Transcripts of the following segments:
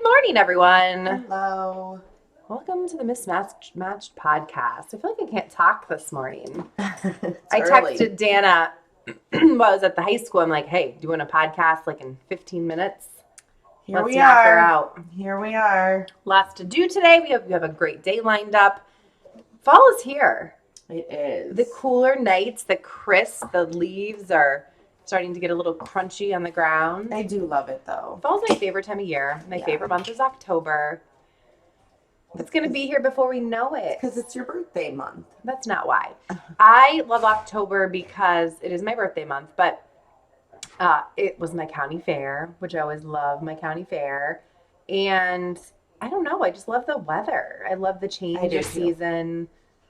morning, everyone. Hello. Welcome to the Mismatched podcast. I feel like I can't talk this morning. It's I early. texted Danna while I was at the high school. I'm like, hey, do you want a podcast like in 15 minutes? Here Let's we knock her are. out. Here we are. Lots to do today. We have a great day lined up. Fall is here. It is. The cooler nights, the crisp, the leaves are starting to get a little crunchy on the ground. I do love it though. Fall's my favorite time of year. My favorite month is October. It's going to be here before we know it. Because it's your birthday month. That's not why. I love October because it is my birthday month, but it was my county fair, which I always love my county fair. And I don't know, I just love the weather. I love the change of season.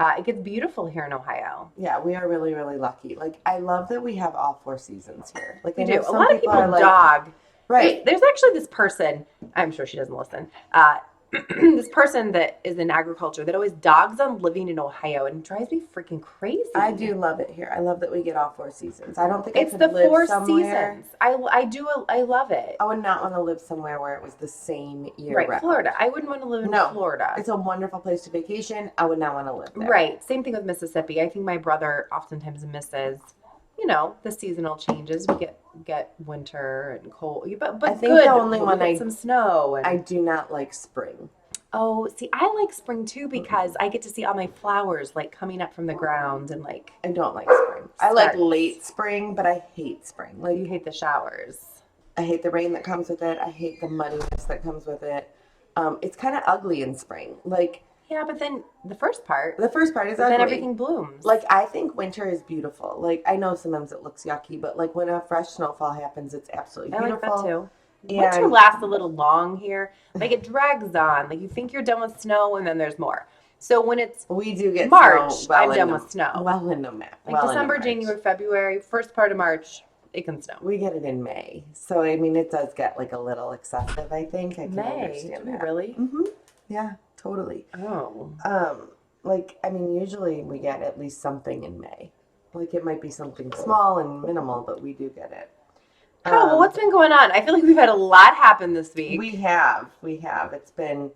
It gets beautiful here in Ohio. Yeah, we are really, really lucky. Like, I love that we have all four seasons here. Like, We do. A lot of people dog. Right. There's actually this person, I'm sure she doesn't listen, this person that is in agriculture that always dogs on living in Ohio, and it drives me freaking crazy. I do love it here. I love that we get all four seasons. I don't think it's I could the live four somewhere. seasons. I love it. I would not want to live somewhere where it was the same year Right, round. Florida. I wouldn't want to live in Florida. It's a wonderful place to vacation. I would not want to live there. Right. Same thing with Mississippi. I think my brother oftentimes misses, the seasonal changes. We get winter and cold, but I think good. the only one get some snow. And... I do not like spring. Oh, see, I like spring too because I get to see all my flowers like coming up from the ground and like. I don't like spring. I like late spring, but I hate spring. Like, you hate the showers. I hate the rain that comes with it. I hate the muddiness that comes with it. It's kind of ugly in spring. Like, yeah, but then the first part is ugly. Then everything blooms. Like, I think winter is beautiful. Like, I know sometimes it looks yucky, but like when a fresh snowfall happens, it's absolutely beautiful. I like that too. Winter lasts a little long here. Like, it drags on. Like, you think you're done with snow, and then there's more. So when it's we do get March, snow I'm done with snow. Well into May. Like December, January, February, first part of March, it can snow. We get it in May. So, I mean, it does get like a little excessive, I think. I can understand that. Really? Mm-hmm. Yeah, totally. Oh. Like, I mean, usually we get at least something in May. Like, it might be something small and minimal, but we do get it. Oh, well, what's been going on? I feel like we've had a lot happen this week. We have. It's been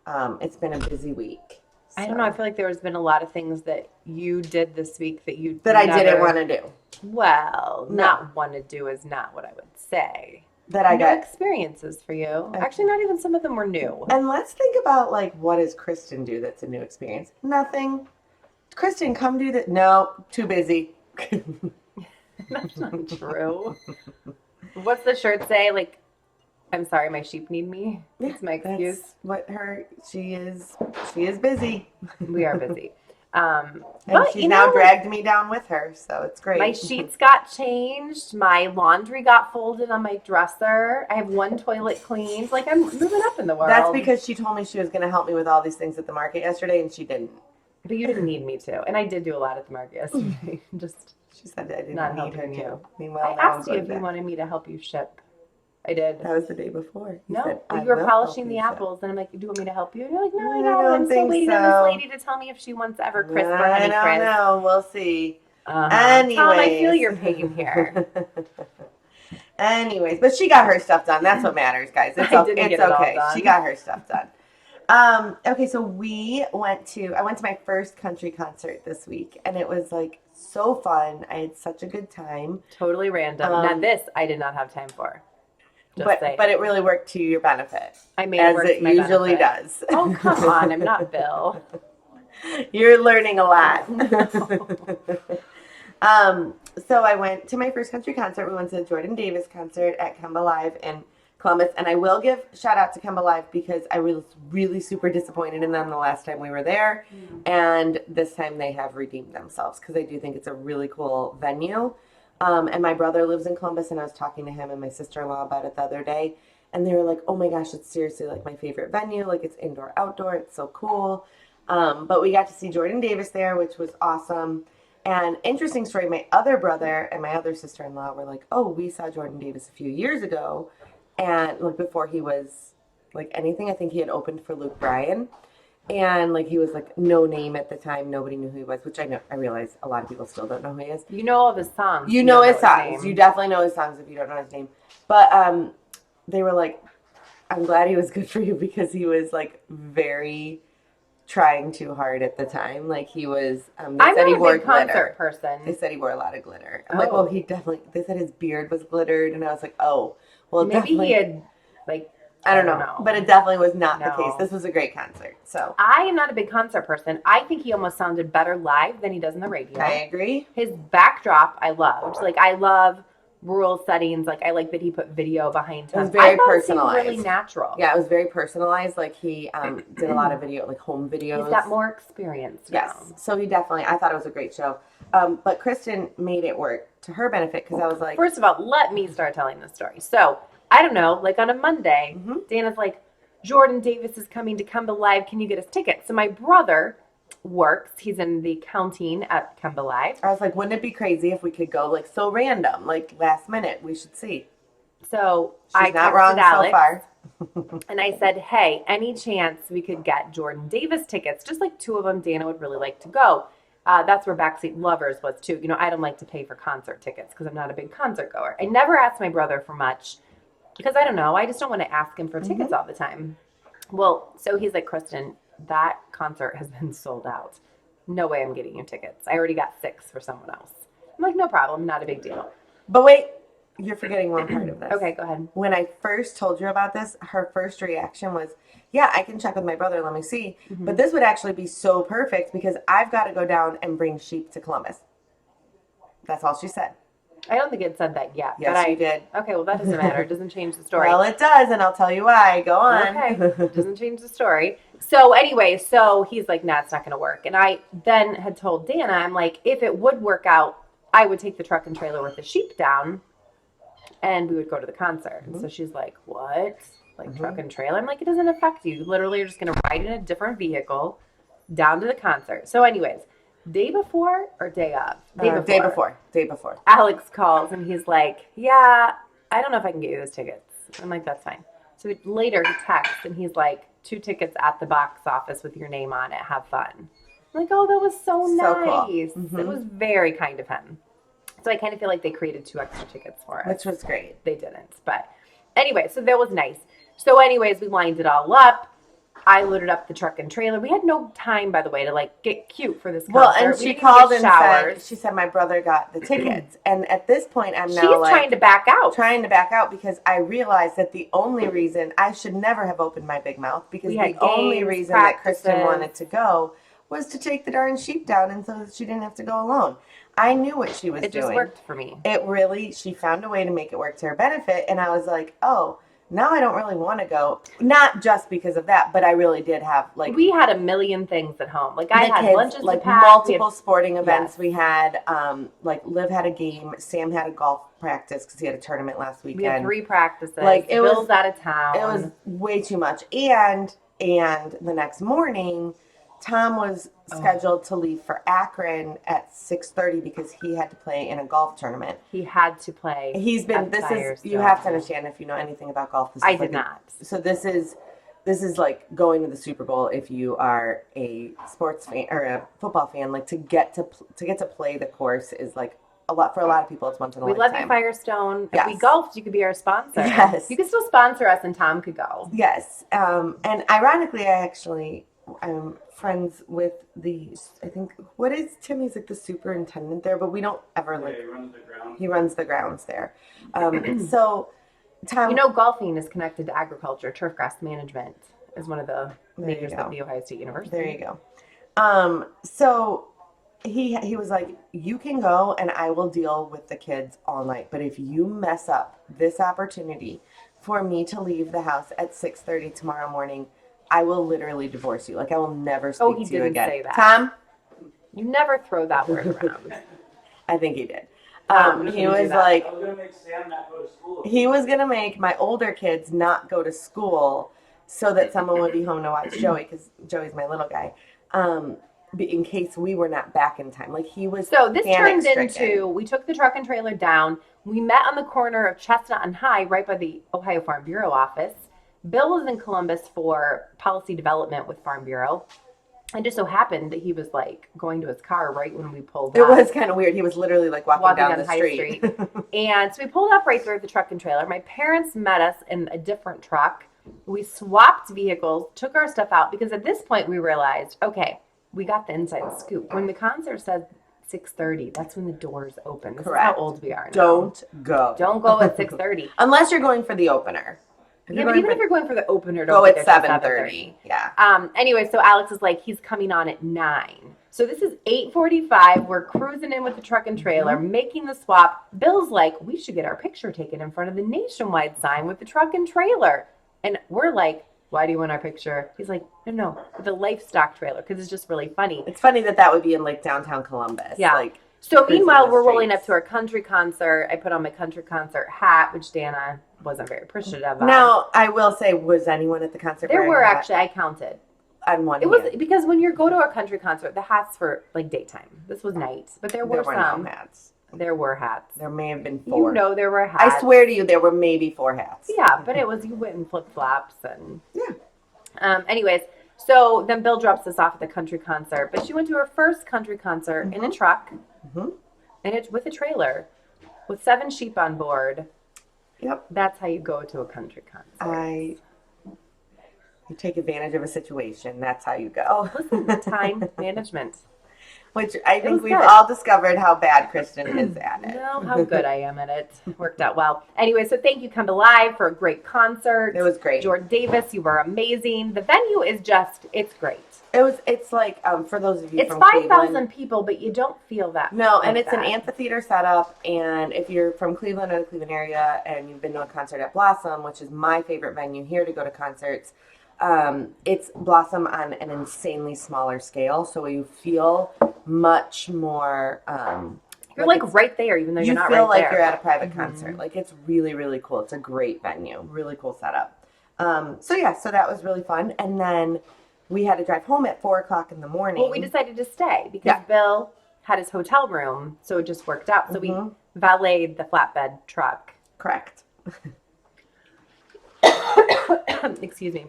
a busy week. So. I don't know. I feel like there's been a lot of things that you did this week that I didn't want to do. Well, not want to do is not what I would say. That I got experiences for you. Actually, not even some of them were new. And let's think about like, what does Kristin do that's a new experience? Nothing. Kristin, come do that. No, too busy. That's not true. What's the shirt say? Like, I'm sorry, my sheep need me. That's my excuse. That's what she is busy. We are busy. And she's now dragged me down with her, so it's great. My sheets got changed. My laundry got folded on my dresser. I have one toilet cleaned. Like, I'm moving up in the world. That's because she told me she was going to help me with all these things at the market yesterday, and she didn't. But you didn't need me to. And I did do a lot at the market yesterday. She said I didn't need her to. Meanwhile, I asked you if you wanted me to help you ship. I did. That was the day before. You were polishing the apples, and I'm like, "Do you want me to help you?" And you're like, "No, I don't. I'm still waiting on this lady to tell me if she wants ever crisp or honey crisp." I don't know. We'll see. Anyways, Tom, I feel your pain here. Anyways, but she got her stuff done. That's what matters, guys. It's okay. She got her stuff done. Okay, so I went to my first country concert this week, and it was like so fun. I had such a good time. Totally random. Now this I did not have time for. But it really worked to your benefit. I made it work as it usually does. Oh, come on. I'm not Bill. You're learning a lot. So I went to my first country concert. We went to the Jordan Davis concert at Kemba Live in Columbus. And I will give shout out to Kemba Live because I was really super disappointed in them the last time we were there. And this time they have redeemed themselves because I do think it's a really cool venue. And my brother lives in Columbus, and I was talking to him and my sister-in-law about it the other day. And they were like, oh my gosh, it's seriously like my favorite venue. Like, it's indoor, outdoor. It's so cool. But we got to see Jordan Davis there, which was awesome. And interesting story, my other brother and my other sister-in-law were like, oh, we saw Jordan Davis a few years ago. And like before he was like anything, I think he had opened for Luke Bryan. And like he was like no name at the time. Nobody knew who he was, which I realize a lot of people still don't know who he is. You know all of his songs. You know his songs. You definitely know his songs if you don't know his name. But they were like, I'm glad he was good for you because he was like very trying too hard at the time. Like he was, they I'm said he not a wore big concert glitter. They person. said he wore a lot of glitter. I'm like, well, Oh, he definitely, they said his beard was glittered. And I was like, oh, well, maybe he definitely, had, like, I I don't don't know. But know. it definitely was not the case. No. This was a great concert. So I am not a big concert person. I think he almost sounded better live than he does in the I radio. agree. His backdrop, I loved. Like, I love rural settings. Like, I like that he put video behind It was him. I very thought it seemed really personalized. natural. Yeah, it was very personalized. Like he did a lot of video, like home He's videos. got more experience now. Yes. So he definitely, I thought it was a great show. But Kristin made it work to her benefit because I was like, First of all, let me start telling the story. So, I don't know, like on a Monday, Dana's like, Jordan Davis is coming to Kemba Live. Can you get us tickets? So my brother works. He's in the accounting at Kemba Live. I was like, wouldn't it be crazy if we could go like so random, like last minute? We should see. So She's I not texted wrong Alex so far. and I said, hey, any chance we could get Jordan Davis tickets? Just like two of them. Dana would really like to go. That's where Backseat Lovers was too. You know, I don't like to pay for concert tickets because I'm not a big concert goer. I never asked my brother for much because I don't know. I just don't want to ask him for tickets all the time. Well, so he's like, Kristin, that concert has been sold out. No way I'm getting you tickets. I already got 6 for someone else. I'm like, no problem. Not a big deal. But wait, you're forgetting one part of this. Okay, go ahead. When I first told you about this, her first reaction was, yeah, I can check with my brother. Let me see. But this would actually be so perfect because I've got to go down and bring sheep to Columbus. That's all she said. I don't think it said that yet. Yes, but you did. Okay, well, that doesn't matter. It doesn't change the story. Well, it does, and I'll tell you why. Go on. Okay, doesn't change the story. So anyway, so he's like, nah, it's not going to work. And I then had told Dana, I'm like, if it would work out, I would take the truck and trailer with the sheep down and we would go to the concert. And so she's like, what? Like truck and trailer? I'm like, it doesn't affect you. You literally are just going to ride in a different vehicle down to the concert. So anyways, day before or day of? Day before. Day before. Alex calls and he's like, yeah, I don't know if I can get you those tickets. I'm like, that's fine. So later he texts and he's like, 2 tickets at the box office with your name on it. Have fun. I'm like, oh, that was so nice. Cool. It was very kind of him. So I kind of feel like they created 2 extra tickets for us. Which was great. They didn't. But anyway, so that was nice. So anyways, we lined it all up. I loaded up the truck and trailer. We had no time, by the way, to like get cute for this concert. Well, and she didn't called get and said, she said, my brother got the tickets. And at this point, I'm now She's like, trying to back out. Trying to back out because I realized that the only reason I should never have opened my big mouth because the only reason that Kristin wanted to go was to take the darn sheep down and so that she didn't have to go alone. I knew what she was doing. It just worked for me. It really, she found a way to make it work to her benefit. And I was like, oh, now I don't really want to go. Not just because of that, but I really did have like we had a million things at home. Like I had kids, lunches like to pack. multiple sporting events. Yes. We had like Liv had a game. Sam had a golf practice because he had a tournament last weekend. We had 3 practices. Like it Bill's was out of town. It was way too much. And the next morning, Tom was scheduled to leave for Akron at 6:30 because he had to play in a golf tournament. He had to play. He's been. This is you have to understand if you know anything about golf. This I is did not. So this is like going to the Super Bowl if you are a sports fan or a football fan. Like to get to play the course is like a lot for a lot of people. It's once in a lifetime. We love you, Firestone. Yes. If we golfed, you could be our sponsor. Yes, you could still sponsor us, and Tom could go. Yes, and ironically, I'm friends with I think, what is Tim? He's like the superintendent there, but we don't ever like. He runs the grounds. He runs the grounds there. So, Tom. You know, golfing is connected to agriculture. Turfgrass management is one of the majors of the Ohio State University. There you go. So he was like, you can go and I will deal with the kids all night. But if you mess up this opportunity for me to leave the house at 6:30 tomorrow morning, I will literally divorce you. Like I will never speak to you again. Say that. Tom? You never throw that word around. I think he did. He was was like, I was gonna make Sam not go to school. he was going to make my older kids not go to school so that someone would be home to watch Joey because Joey's my little guy. In case we were not back in time. Like he was So this turned panic-stricken. into, we took the truck and trailer down. We met on the corner of Chestnut and High right by the Ohio Farm Bureau office. Bill was in Columbus for policy development with Farm Bureau. And just so happened that he was like going to his car right when we pulled up. It was kind of weird. He was literally like walking down the High street. And so we pulled up right there at the truck and trailer. My parents met us in a different truck. We swapped vehicles, took our stuff out because at this point we realized, okay, we got the inside scoop. When the concert says 6:30, that's when the doors open. This is how Correct. old we are now. Don't go. Don't go at 6:30. Unless you're going for the opener. Yeah, but even if you're going for the opener, go don't at get there till 7:30. 7:30. Yeah. Anyway, so Alex is like, he's coming on at 9. So this is 8:45. We're cruising in with the truck and trailer, making the swap. Bill's like, we should get our picture taken in front of the Nationwide sign with the truck and trailer. And we're like, why do you want our picture? He's like, no, with the livestock trailer, because it's just really funny. It's funny that would be in like downtown Columbus. Yeah. Like, so cruising meanwhile, the we're rolling streets. up to our country concert. I put on my country concert hat, which Danna wasn't very appreciative of. Now, I will say, was anyone at the concert? There wearing were a hat? actually, I counted. On one It was hand. because when you go to a country concert, the hats for like daytime. This was night, but there were some. no hats. There were hats. There may have been 4. You know, there were hats. I swear to you, there were maybe 4 hats. Yeah, but it was, you went in flip flops and. Yeah. Anyways, so then Bill drops us off at the country concert, but she went to her first country concert in a truck, and it's with a trailer, with 7 sheep on board. Yep. That's how you go to a country concert. You take advantage of a situation. That's how you go. Listen, time management. Which I think we've good. all discovered how bad Kristin is at it. No, how good I am at it. Worked out well. Anyway, so thank you, Come Alive, for a great concert. It was great. Jordan Davis, you were amazing. The venue is just, it's great. It's like, for those of you It's from 5,000 Cleveland. people, but you don't feel that. No, like and it's an that. amphitheater setup, and if you're from Cleveland or the Cleveland area and you've been to a concert at Blossom, which is my favorite venue here to go to concerts, it's Blossom on an insanely smaller scale, so you feel much more. You're like right there, even though you're not right there. You feel like you're at a private concert. Like it's really, really cool. It's a great venue, really cool setup. So that was really fun, and then we had to drive home at 4:00 in the morning. Well, we decided to stay because Bill had his hotel room, so it just worked out. So we valeted the flatbed truck. Correct. Excuse me.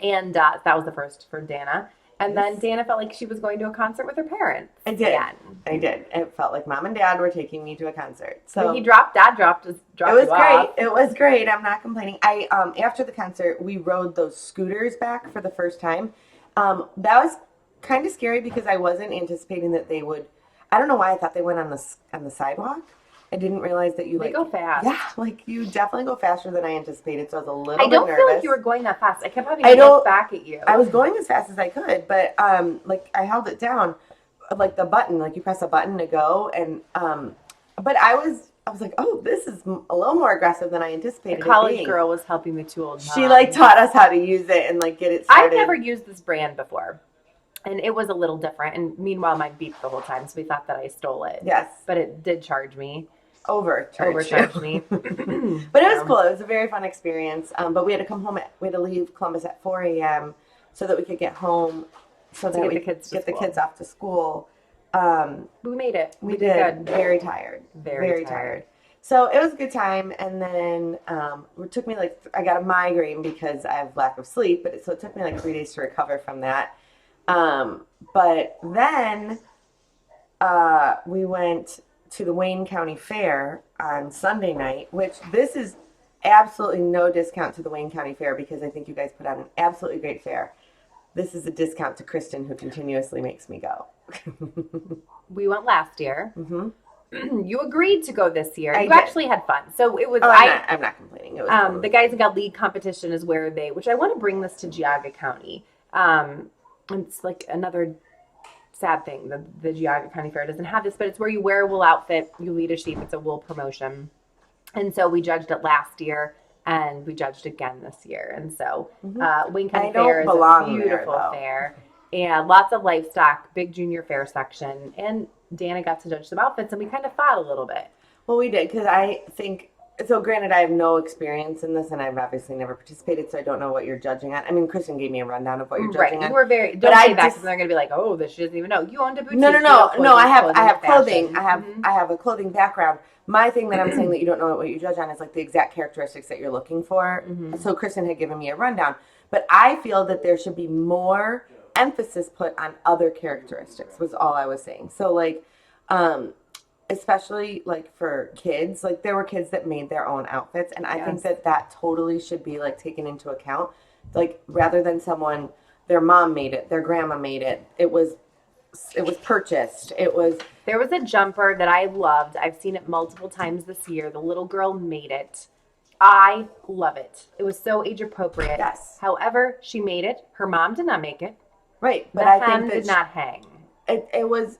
And that was the first for Danna. And then Danna felt like she was going to a concert with her parents. I did. Again. I did. It felt like Mom and Dad were taking me to a concert. So When Dad dropped it was you great. off. It was great. I'm not complaining. I after the concert, we rode those scooters back for the first time. That was kind of scary because I wasn't anticipating that they would. I don't know why I thought they went on the sidewalk. I didn't realize that They go fast. Yeah, like you definitely go faster than I anticipated. So I was a little I bit don't nervous. feel like you were going that fast. I kept having to look back at you. I was going as fast as I could, but like I held it down, like the button, like you press a button to go, and but I was like, oh, this is a little more aggressive than I anticipated. The college girl was helping the 2 old moms. She like taught us how to use it and like get it started. I've never used this brand before, and it was a little different. And meanwhile, mine beeped the whole time, so we thought that I stole it. Yes, but it did charge me. Overcharged me. But it was cool. It was a very fun experience. But we had to come home. We had to leave Columbus at 4 a.m. so that we could get home, so that we could get the kids off to school. We made it. We did. Good. Very tired. Very tired. So it was a good time. And then it took me I got a migraine because I have lack of sleep. So it took me 3 days to recover from that. But then we went to the Wayne County Fair on Sunday night, which this is absolutely no discount to the Wayne County Fair because I think you guys put on an absolutely great fair. This is a discount to Kristin, who continuously makes me go. We went last year. Mm-hmm. You agreed to go this year. You did. actually had fun. So it was. I'm not complaining. It was totally the Guys and Gal League competition is where which I want to bring this to Geauga County. It's like another sad thing. The Geauga County Fair doesn't have this, but it's where you wear a wool outfit, you lead a sheep. It's a wool promotion. And so we judged it last year, and we judged again this year. And so Wayne County Fair is a beautiful fair. And lots of livestock, big junior fair section. And Danna got to judge some outfits, and we kind of fought a little bit. Well, we did, because I think, so granted, I have no experience in this, and I've obviously never participated, so I don't know what you're judging on. I mean, Kristin gave me a rundown of what you're judging on. You were very, don't say that, because they're going to be like, oh, this she doesn't even know. You owned a boutique. No, I have clothing. Fashion. I have a clothing background. My thing that I'm saying that you don't know what you judge on is the exact characteristics that you're looking for. Mm-hmm. So Kristin had given me a rundown. But I feel that there should be more emphasis put on other characteristics, was all I was saying. So especially like for kids, like there were kids that made their own outfits, and I think Yes. that totally should be like taken into account. Like rather than someone, their mom made it, their grandma made it, it was purchased. It was There was a jumper that I loved. I've seen it multiple times this year. The little girl made it. I love it. It was so age appropriate. Yes. However, she made it. Her mom did not make it. right, but The I hem think did that not hang it was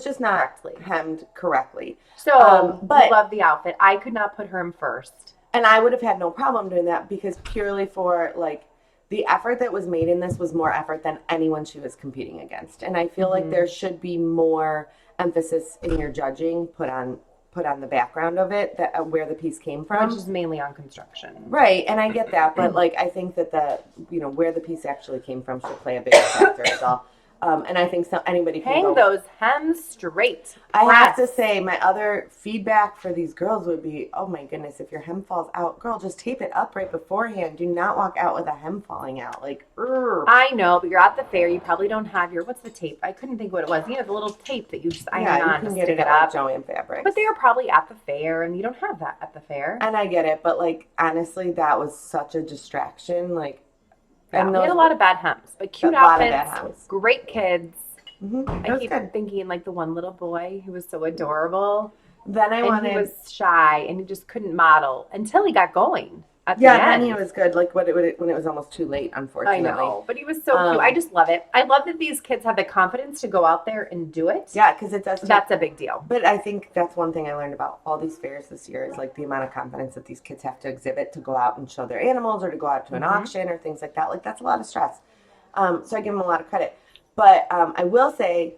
just not correctly. hemmed correctly. So, but love the outfit. I could not put her in first. and I would have had no problem doing that because purely for like the effort that was made in this was more effort than anyone she was competing against. And I feel like there should be more emphasis in your judging put on the background of it, that where the piece came from. Which is mainly on construction. Right, and I get that, but like I think that where the piece actually came from should play a bigger factor as well. And I think anybody can Hang go. those hems straight. I have to Press. say, my other feedback for these girls would be, oh my goodness, if your hem falls out, girl, just tape it up right beforehand. Do not walk out with a hem falling out. Like, I know, but you're at the fair. You probably don't have what's the tape? I couldn't think what it was. You know, the little tape that you just iron yeah, you on can to get stick it it at like up. Joann Fabrics. But they are probably at the fair, and you don't have that at the fair. And I get it, but like honestly, that was such a distraction. Like, Yeah, we had a lot of bad hems, but cute A lot of outfits, bad hems. great kids. It I was keep good. thinking like the one little boy who was so adorable, Then I and wanted. he was shy, and he just couldn't model until he got going at the Yeah, end. then he was good. Like when it was almost too late, I unfortunately. know, but he was so cute. I just love it. I love that these kids have the confidence to go out there and do it. Yeah, because it does. That's a big deal. But I think that's one thing I learned about all these fairs this year is like the amount of confidence that these kids have to exhibit to go out and show their animals or to go out to an auction or things like that. Like that's a lot of stress. So I give them a lot of credit. But I will say,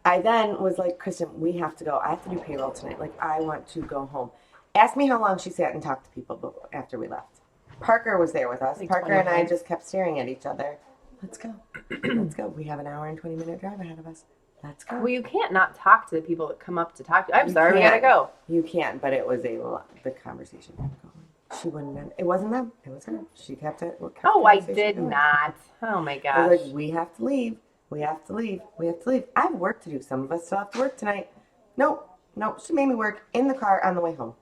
I then was like, Kristin, we have to go. I have to do payroll tonight. Like I want to go home. Ask me how long she sat and talked to people after we left. Parker was there with us. Like Parker 20 and I minutes. just kept staring at each other. Let's go. Let's go. We have an hour and 20-minute drive ahead of us. Let's go. Well, you can't not talk to the people that come up to talk to you. I'm You sorry, we gotta can't. go. You can, but it was a lot. The conversation kept going. She wouldn't. It wasn't them. It was her. She kept it. Kept Oh, the I conversation did going. not. Oh my I gosh. was like, we have to leave. We have to leave. We have to leave. I have work to do. Some of us still have to work tonight. Nope. Nope. She made me work in the car on the way home.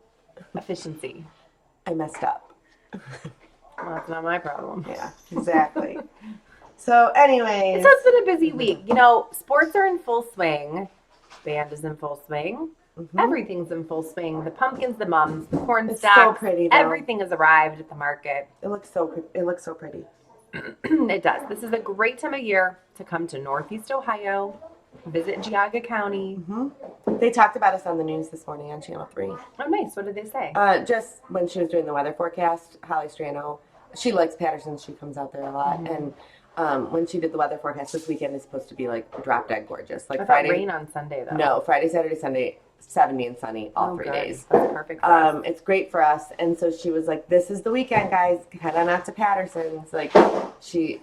Efficiency. I messed up. Well, that's not my problem. Yeah, exactly. So, anyways. So it's been a busy week. You know, sports are in full swing. Band is in full swing. Everything's in full swing. The pumpkins, the mums, the corn It's stacks. so pretty, though. Everything has arrived at the market. It looks so pretty. It does. This is a great time of year to come to Northeast Ohio, visit Geauga County. They talked about us on the news this morning on Channel 3. Oh, nice. What did they say? Just when she was doing the weather forecast, Holly Strano, she likes Patterson. She comes out there a lot. And when she did the weather forecast, this weekend is supposed to be like drop dead gorgeous. Like I thought Friday. rain on Sunday, though. No, Friday, Saturday, Sunday, 70 and sunny all 3 good. days. That's perfect for us. It's great for us. And so she was like, this is the weekend, guys. Head on out to Patterson's. Like, We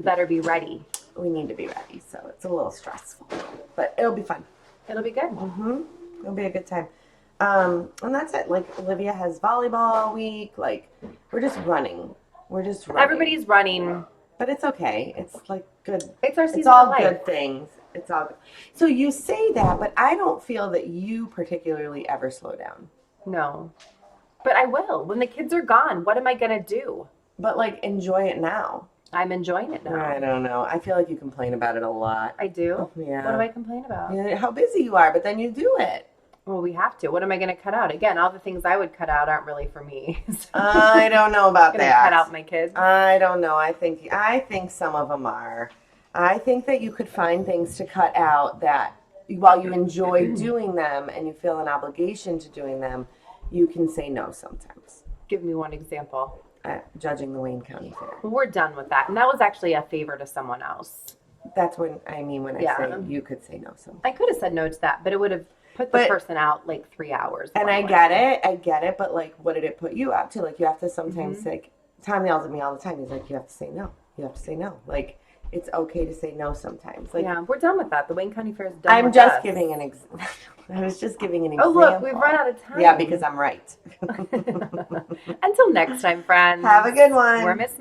better be ready. we need to be ready. So it's a little stressful, but it'll be fun. It'll be good. It'll be a good time. And that's it. Like, Olivia has volleyball all week. Like, we're just running. Everybody's running. But it's okay. It's like good. It's our season It's all of life. good things. It's all good. So you say that, but I don't feel that you particularly ever slow down. No. But I will. When the kids are gone, what am I going to do? But like, enjoy it now. I'm enjoying it now. I don't know. I feel like you complain about it a lot. I do? Yeah. What do I complain about? Yeah, how busy you are, but then you do it. Well, we have to. What am I going to cut out? Again, all the things I would cut out aren't really for me. So I don't know about I'm going to that. cut out my kids. I don't know. I think some of them are. I think that you could find things to cut out that while you enjoy doing them and you feel an obligation to doing them, you can say no sometimes. Give me one example. Judging the Wayne County Fair. Well, we're done with that. And that was actually a favor to someone else. That's when I Yeah. say you could say no sometimes. I could have said no to that, but it would have put the But- person out like 3 hours. And one I way. get it, but like, what did it put you out to? Like, you have to sometimes Mm-hmm. like, Tom yells at me all the time. He's like, you have to say no. You have to say no. Like, it's okay to say no sometimes. Like, Yeah, we're done with that. The Wayne County Fair is done I'm with just us. giving an example. I was just giving an Oh, example. look, we've run out of time. Yeah, because I'm right. Until next time, friends. Have a good one. We're missing.